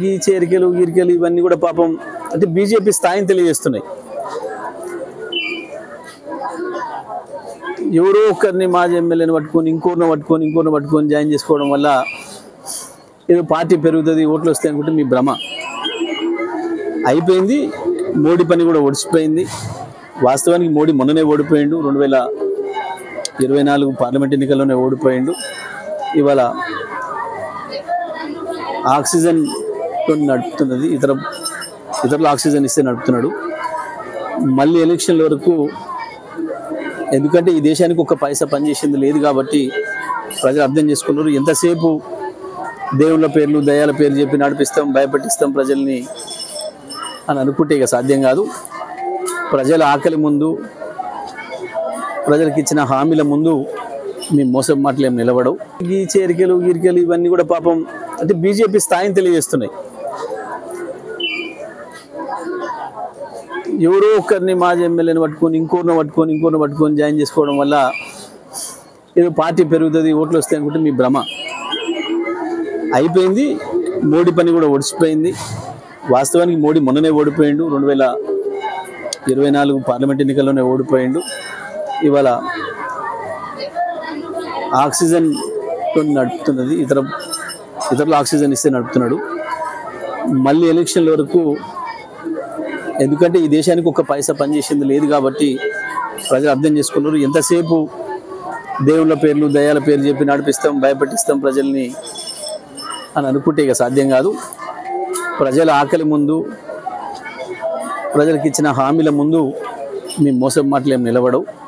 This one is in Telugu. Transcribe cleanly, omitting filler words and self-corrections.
ఈ చేరికలు గీరికలు ఇవన్నీ కూడా పాపం అంటే బీజేపీ స్థాయిని తెలియజేస్తున్నాయి. ఎవరో ఒకరిని మాజీ ఎమ్మెల్యేని పట్టుకొని ఇంకోరిని పట్టుకొని జాయిన్ చేసుకోవడం వల్ల ఏదో పార్టీ పెరుగుతుంది, ఓట్లు వస్తాయి అనుకుంటే మీ భ్రమ. అయిపోయింది. మోడీ పని కూడా ఒడిచిపోయింది. వాస్తవానికి మోడీ మొన్ననే ఓడిపోయిండు, 2024 పార్లమెంట్ ఎన్నికల్లోనే ఓడిపోయిండు. ఇవాళ ఆక్సిజన్ నడుపుతున్నది, ఇతరులు ఆక్సిజన్ ఇస్తే నడుపుతున్నాడు. మళ్ళీ ఎలక్షన్ల వరకు, ఎందుకంటే ఈ దేశానికి ఒక పైసా పనిచేసింది లేదు కాబట్టి ప్రజలు అర్థం చేసుకున్నారు. ఎంతసేపు దేవుళ్ళ పేర్లు దయాల పేర్లు చెప్పి నడిపిస్తాం, భయపెట్టిస్తాం ప్రజల్ని అని అనుకుంటే ఇక సాధ్యం కాదు. ప్రజల ఆకలి ముందు, ప్రజలకు ఇచ్చిన హామీల ముందు మీ మోసం మాటలు ఏం నిలబడవు. ఈ చేరికలు గీరికలు ఇవన్నీ కూడా పాపం అంటే బీజేపీ స్థాయిని తెలియజేస్తున్నాయి. ఎవరో ఒకరిని మాజీ ఎమ్మెల్యేని పట్టుకొని ఇంకోరిని పట్టుకొని జాయిన్ చేసుకోవడం వల్ల ఏదో పార్టీ పెరుగుతుంది, ఓట్లు వస్తాయి అనుకుంటే మీ భ్రమ. అయిపోయింది. మోడీ పని కూడా ఒడిచిపోయింది. వాస్తవానికి మోడీ మొన్ననే ఓడిపోయిండు, 2024 పార్లమెంట్ ఎన్నికల్లోనే ఓడిపోయిండు. ఇవాళ ఆక్సిజన్ నడుపుతున్నది, ఇతరులు ఆక్సిజన్ ఇస్తే నడుపుతున్నాడు. మళ్ళీ ఎలక్షన్ల వరకు, ఎందుకంటే ఈ దేశానికి ఒక పైసా పనిచేసింది లేదు కాబట్టి ప్రజలు అర్థం చేసుకున్నారు. ఎంతసేపు దేవుళ్ళ పేర్లు దయాల పేర్లు చెప్పి నడిపిస్తాం, భయపెట్టిస్తాం ప్రజల్ని అని అనుకుంటే ఇక సాధ్యం కాదు. ప్రజల ఆకలి ముందు, ప్రజలకు ఇచ్చిన హామీల ముందు మీ మోసం మాటలు ఏం నిలబడవు.